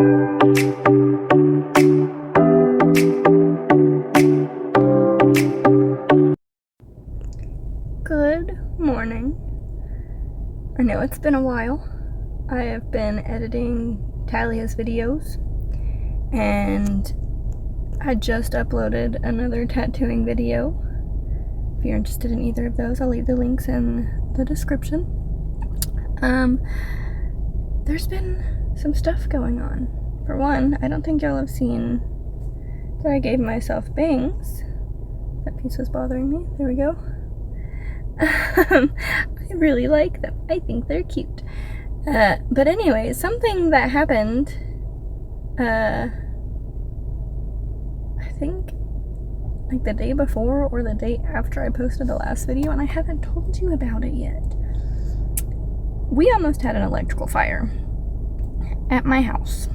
Good morning. I know it's been a while. I have been editing Talia's videos, and I just uploaded another tattooing video. If you're interested in either of those, I'll leave the links in the description. There's been some stuff going on. For one, I don't think y'all have seen that I gave myself bangs. That piece was bothering me. There we go. I really like them. I think they're cute. But anyway, something that happened, I think like the day before or the day after I posted the last video, and I haven't told you about it yet. We almost had an electrical fire at my house.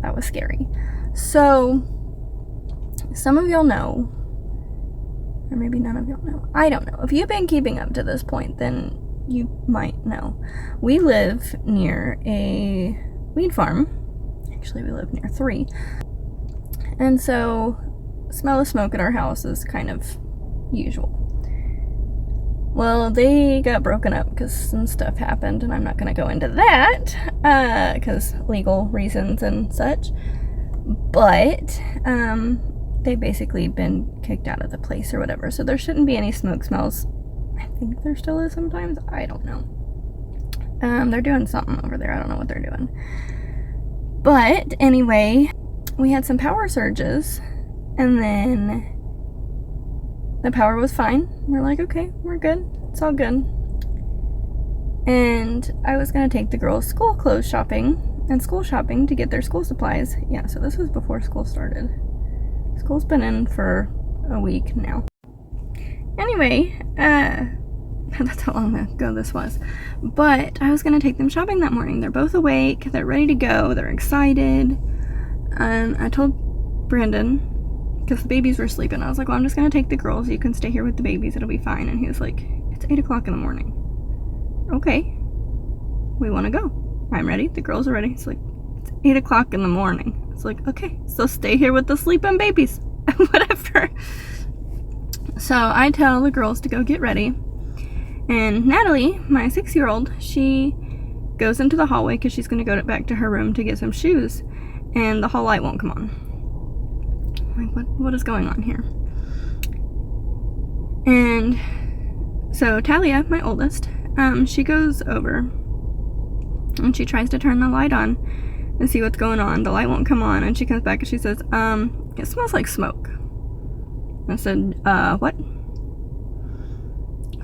That was scary. So, some of y'all know, or maybe none of y'all know. I don't know. If you've been keeping up to this point, then you might know. We live near a weed farm. Actually, we live near 3. And so, smell of smoke at our house is kind of usual. Well, they got broken up because some stuff happened, and I'm not going to go into that, because legal reasons and such. But, they've basically been kicked out of the place or whatever, so there shouldn't be any smoke smells. I think there still is sometimes. I don't know. They're doing something over there. I don't know what they're doing. But anyway, we had some power surges, and then the power was fine. We're like, okay, we're good. It's all good. And I was gonna take the girls school clothes shopping and school shopping to get their school supplies. Yeah, so this was before school started. School's been in for a week now. Anyway, that's how long ago this was. But I was gonna take them shopping that morning. They're both awake, they're ready to go, they're excited. I told Brandon, because the babies were sleeping, I was like, well, I'm just gonna take the girls, you can stay here with the babies, it'll be fine. And he was like, it's 8 o'clock in the morning. Okay, we wanna go. I'm ready, the girls are ready. It's like, it's 8 o'clock in the morning. It's like, okay, so stay here with the sleeping babies. Whatever. So I tell the girls to go get ready. And Natalie, my 6-year-old, she goes into the hallway because she's going to go back to her room to get some shoes. And the hall light won't come on. I'm like, what is going on here? And so Talia, my oldest, she goes over and she tries to turn the light on and see what's going on. The light won't come on, and she comes back and she says, it smells like smoke. I said, what?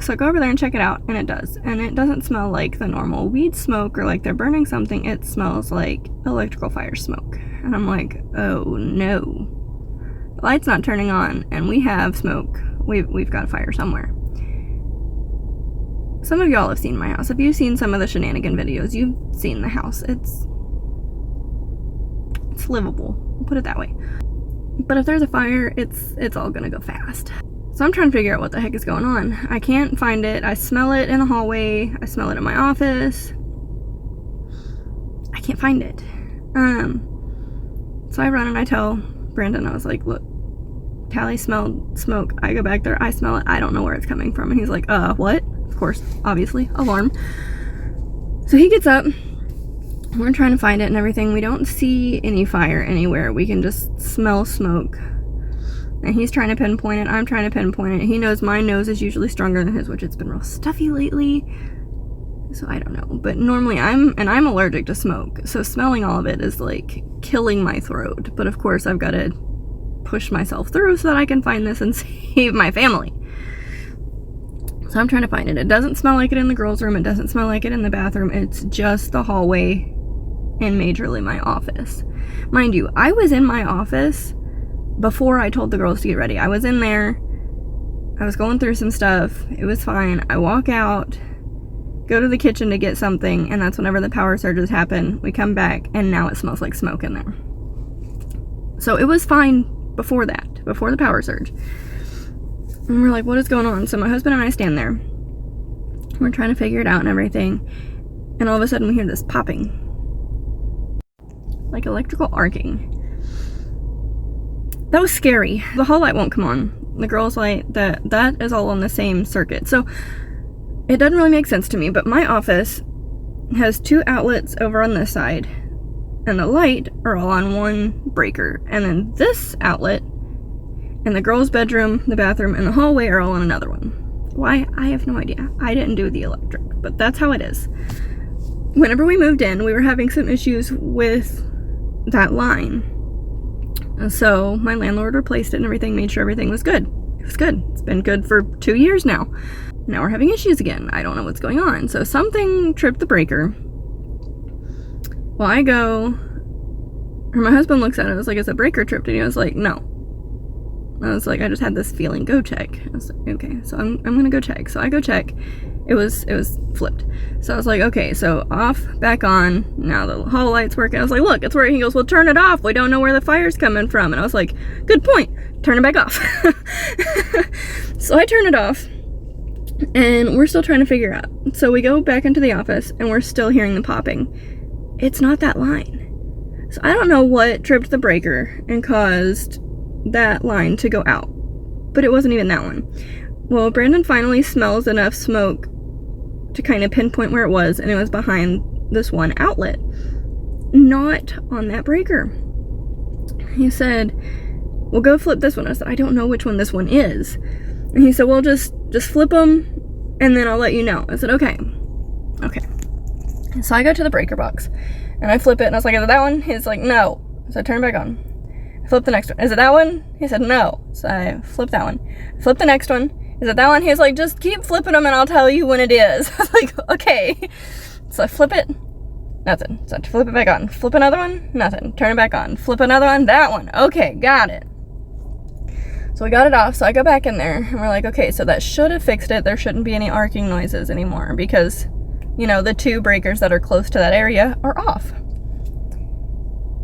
So go over there and check it out, and it does. And it doesn't smell like the normal weed smoke or like they're burning something. It smells like electrical fire smoke. And I'm like, oh no. The light's not turning on, and we have smoke. We've got a fire somewhere. Some of y'all have seen my house. If you've seen some of the shenanigan videos, you've seen the house. It's livable, we'll put it that way. But if there's a fire, it's all gonna go fast. So I'm trying to figure out what the heck is going on. I can't find it. I smell it in the hallway. I smell it in my office. I can't find it. So I run and I tell Brandon, I was like, look, Tally smelled smoke. I go back there, I smell it. I don't know where it's coming from. And he's like, what? Of course, obviously, alarm. So he gets up. We're trying to find it and everything. We don't see any fire anywhere. We can just smell smoke. And he's trying to pinpoint it. I'm trying to pinpoint it. He knows my nose is usually stronger than his, which it's been real stuffy lately. So I don't know. But normally I'm allergic to smoke. So smelling all of it is like killing my throat. But of course I've got to push myself through so that I can find this and save my family. So I'm trying to find it. It doesn't smell like it in the girls' room. It doesn't smell like it in the bathroom. It's just the hallway and majorly my office. Mind you, I was in my office before I told the girls to get ready. I was in there. I was going through some stuff. It was fine. I walk out, go to the kitchen to get something, and that's whenever the power surges happen. We come back, and now it smells like smoke in there. So it was fine before that, before the power surge. And we're like, what is going on? So my husband and I stand there. We're trying to figure it out and everything. And all of a sudden we hear this popping. like electrical arcing. That was scary. The hall light won't come on. The girls' light, that is all on the same circuit. So it doesn't really make sense to me, but my office has 2 outlets over on this side, and the light are all on one breaker. And then this outlet and the girls' bedroom, the bathroom, and the hallway are all on another one. Why? I have no idea. I didn't do the electric, but that's how it is. Whenever we moved in, we were having some issues with that line. And so my landlord replaced it and everything, made sure everything was good. It was good. It's been good for 2 years now. Now we're having issues again. I don't know what's going on. So something tripped the breaker. Well, I go, or my husband looks at it. I was like, is the breaker tripped? And he was like, no. I was like, I just had this feeling. Go check. I was like, okay, so I'm gonna go check. So I go check. It was flipped. So I was like, okay, so off, back on. Now the hall light's working. I was like, look, it's working. He goes, well, turn it off. We don't know where the fire's coming from. And I was like, good point. Turn it back off. So I turn it off, and we're still trying to figure out. So we go back into the office, and we're still hearing the popping. It's not that line. So I don't know what tripped the breaker and caused that line to go out, but it wasn't even that one. Well, Brandon finally smells enough smoke to kind of pinpoint where it was, and it was behind this one outlet, not on that breaker. He said, well, go flip this one. I said, I don't know which one this one is. And he said, well, just flip them, and then I'll let you know. I said, okay. So I go to the breaker box, and I flip it, and I was like, is it that one? He's like, no. So I turn it back on. I flip the next one. Is it that one? He said, no. So I flip that one. Flip the next one. Is it that one? He's like, just keep flipping them and I'll tell you when it is. I was like, okay. So I flip it. Nothing. So I flip it back on. Flip another one. Nothing. Turn it back on. Flip another one. That one. Okay, got it. So we got it off. So I go back in there and we're like, okay, so that should have fixed it. There shouldn't be any arcing noises anymore because, you know, the 2 breakers that are close to that area are off.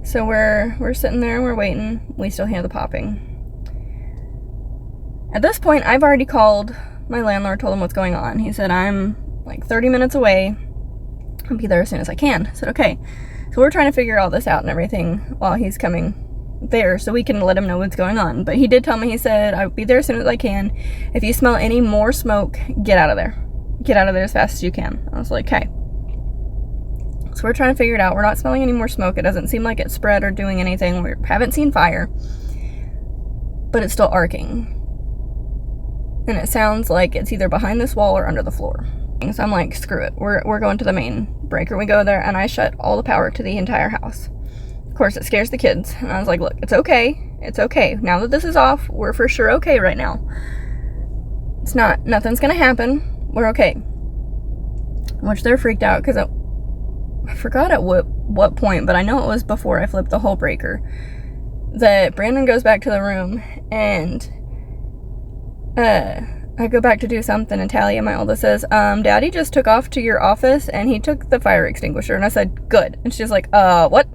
So we're sitting there, we're waiting. We still hear the popping. At this point, I've already called my landlord, told him what's going on. He said, I'm like 30 minutes away. I'll be there as soon as I can. I said, okay. So we're trying to figure all this out and everything while he's coming there so we can let him know what's going on. But he did tell me, he said, I'll be there as soon as I can. If you smell any more smoke, get out of there. Get out of there as fast as you can. I was like, okay. So we're trying to figure it out. We're not smelling any more smoke. It doesn't seem like it's spread or doing anything. We haven't seen fire. But it's still arcing. And it sounds like it's either behind this wall or under the floor. So I'm like, screw it. We're going to the main breaker. We go there and I shut all the power to the entire house. Of course, it scares the kids. And I was like, look, it's okay. It's okay. Now that this is off, we're for sure okay right now. It's not, nothing's gonna happen. We're okay. Which they're freaked out because I forgot at what point, but I know it was before I flipped the whole breaker, that Brandon goes back to the room and I go back to do something and Talia, my oldest, says, Daddy just took off to your office and he took the fire extinguisher. And I said, good. And she's like, what?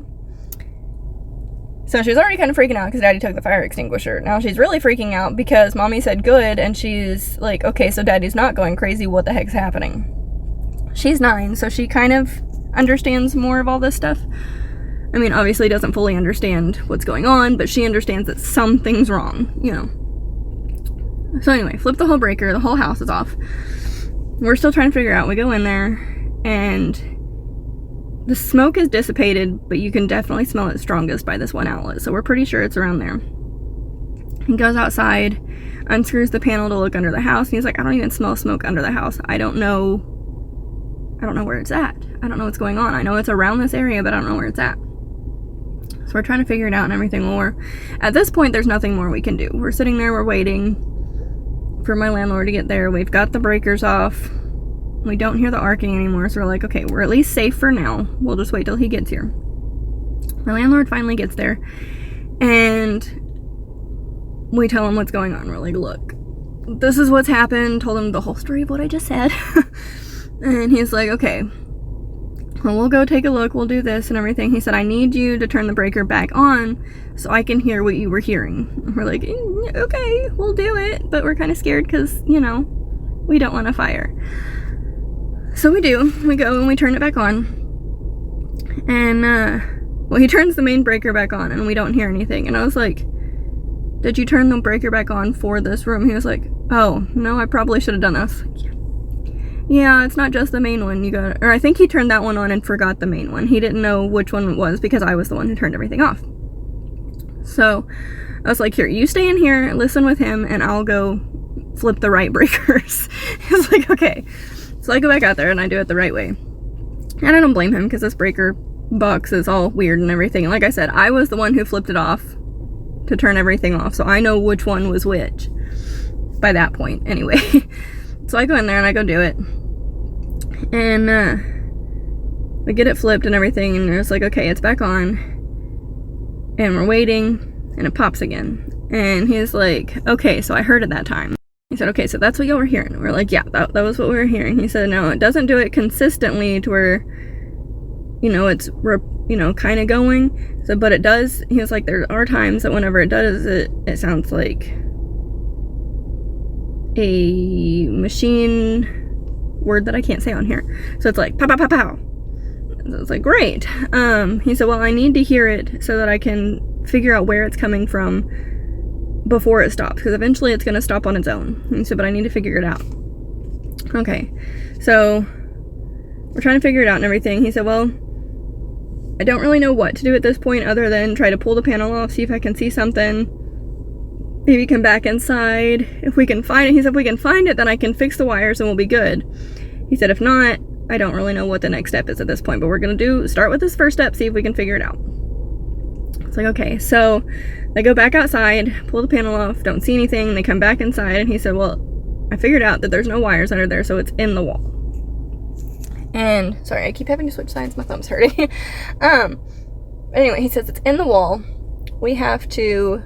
So she's already kind of freaking out because Daddy took the fire extinguisher. Now she's really freaking out because Mommy said good, and she's like, okay, so Daddy's not going crazy. What the heck's happening? She's 9, so she kind of understands more of all this stuff. I mean, obviously doesn't fully understand what's going on, but she understands that something's wrong, you know. So anyway, flip the whole breaker, the whole house is off. We're still trying to figure out. We go in there, and the smoke is dissipated, but you can definitely smell it strongest by this one outlet, so we're pretty sure it's around there. He goes outside, unscrews the panel to look under the house, and he's like, I don't even smell smoke under the house. I don't know where it's at. I don't know what's going on. I know it's around this area, but I don't know where it's at. So we're trying to figure it out and everything more. At this point, there's nothing more we can do. We're sitting there, we're waiting for my landlord to get there. We've got the breakers off. We don't hear the arcing anymore, so we're like, okay, we're at least safe for now. We'll just wait till he gets here. My landlord finally gets there, and we tell him what's going on. We're like, look, this is what's happened. Told him the whole story of what I just said. And he's like, okay, well, we'll go take a look. We'll do this and everything. He said, I need you to turn the breaker back on so I can hear what you were hearing. And we're like, okay, we'll do it. But we're kind of scared because, you know, we don't want a fire. So we do. We go and we turn it back on. And Well, he turns the main breaker back on and we don't hear anything. And I was like, did you turn the breaker back on for this room? He was like, oh, no, I probably should have done this. Yeah, it's not just the main one. Or I think he turned that one on and forgot the main one. He didn't know which one it was because I was the one who turned everything off. So I was like, here, you stay in here, listen with him, and I'll go flip the right breakers. He was like, okay. So I go back out there and I do it the right way. And I don't blame him because this breaker box is all weird and everything. Like I said, I was the one who flipped it off to turn everything off, so I know which one was which by that point anyway. So I go in there and I go do it, and we get it flipped and everything, and it's like, okay, it's back on, and we're waiting, and it pops again. And he's like, okay, so I heard it that time. He said, okay, so that's what y'all were hearing. We're like, yeah, that was what we were hearing. He said, no, it doesn't do it consistently to where, it's, kind of going. So, but it does. He was like, there are times that whenever it does, it sounds like a machine word that I can't say on here. So it's like, pow, pow, pow, pow. So it's like, great. He said, well, I need to hear it so that I can figure out where it's coming from before it stops, because eventually it's going to stop on its own. He said, but I need to figure it out. Okay, so we're trying to figure it out and everything. He said, well, I don't really know what to do at this point other than try to pull the panel off, see if I can see something, maybe come back inside. If we can find it, he said, if we can find it, then I can fix the wires and we'll be good. He said, if not, I don't really know what the next step is at this point, but we're going to start with this first step, see if we can figure it out. It's like, okay, so they go back outside, pull the panel off, don't see anything, they come back inside, and he said, well, I figured out that there's no wires under there, so it's in the wall. And, sorry, I keep having to switch sides, my thumb's hurting. Anyway, he says it's in the wall. We have to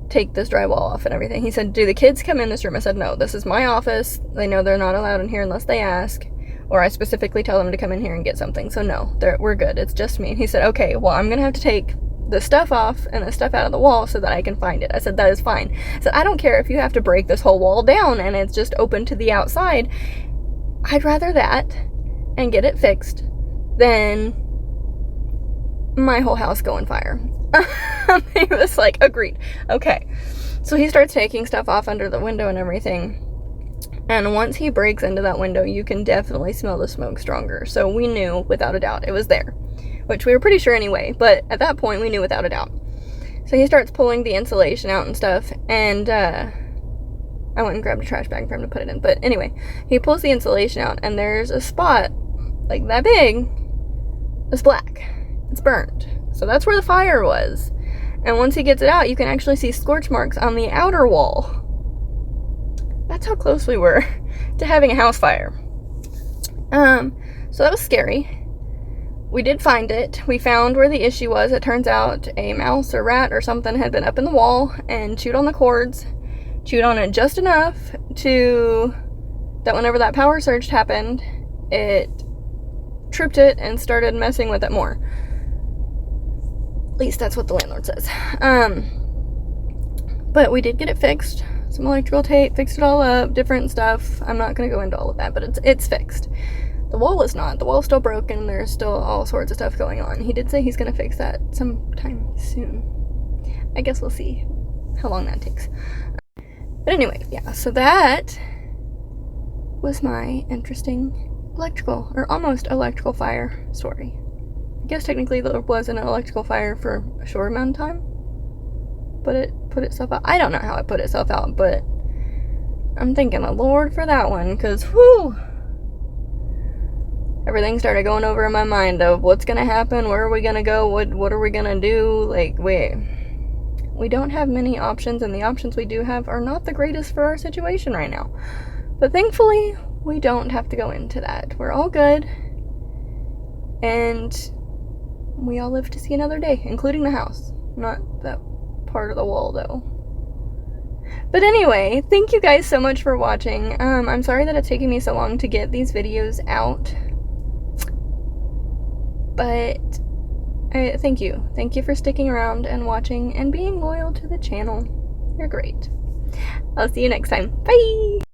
take this drywall off and everything. He said, do the kids come in this room? I said, no, this is my office. They know they're not allowed in here unless they ask, or I specifically tell them to come in here and get something. So no, we're good. It's just me. And he said, okay, well, I'm going to have to take the stuff off and the stuff out of the wall so that I can find it. I said, that is fine. I said, I don't care if you have to break this whole wall down and it's just open to the outside. I'd rather that and get it fixed than my whole house go on fire. He was like, agreed. Okay. So he starts taking stuff off under the window and everything. And once he breaks into that window, you can definitely smell the smoke stronger. So we knew without a doubt it was there, which we were pretty sure anyway. But at that point, we knew without a doubt. So he starts pulling the insulation out and stuff. And I went and grabbed a trash bag for him to put it in. But anyway, he pulls the insulation out and there's a spot like that big. It's black. It's burned. So that's where the fire was. And once he gets it out, you can actually see scorch marks on the outer wall. That's how close we were to having a house fire. So that was scary. We did find it. We found where the issue was. It turns out a mouse or rat or something had been up in the wall and chewed on the cords. Chewed on it just enough that whenever that power surge happened, it tripped it and started messing with it more. At least that's what the landlord says. But we did get it fixed. Some electrical tape, fixed it all up, different stuff. I'm not going to go into all of that, but it's fixed. The wall is not. The wall's still broken. There's still all sorts of stuff going on. He did say he's going to fix that sometime soon. I guess we'll see how long that takes. But anyway, yeah, so that was my interesting electrical, or almost electrical fire story. I guess technically there was an electrical fire for a short amount of time, but it put itself out. I don't know how it put itself out, but I'm thanking the Lord for that one, because whew, everything started going over in my mind of what's gonna happen, where are we gonna go, what are we gonna do. Like, we don't have many options, and the options we do have are not the greatest for our situation right now. But thankfully, we don't have to go into that. We're all good, and we all live to see another day, including the house. Not that part of the wall, though. But anyway, thank you guys so much for watching. I'm sorry that it's taking me so long to get these videos out. But thank you. Thank you for sticking around and watching and being loyal to the channel. You're great. I'll see you next time. Bye!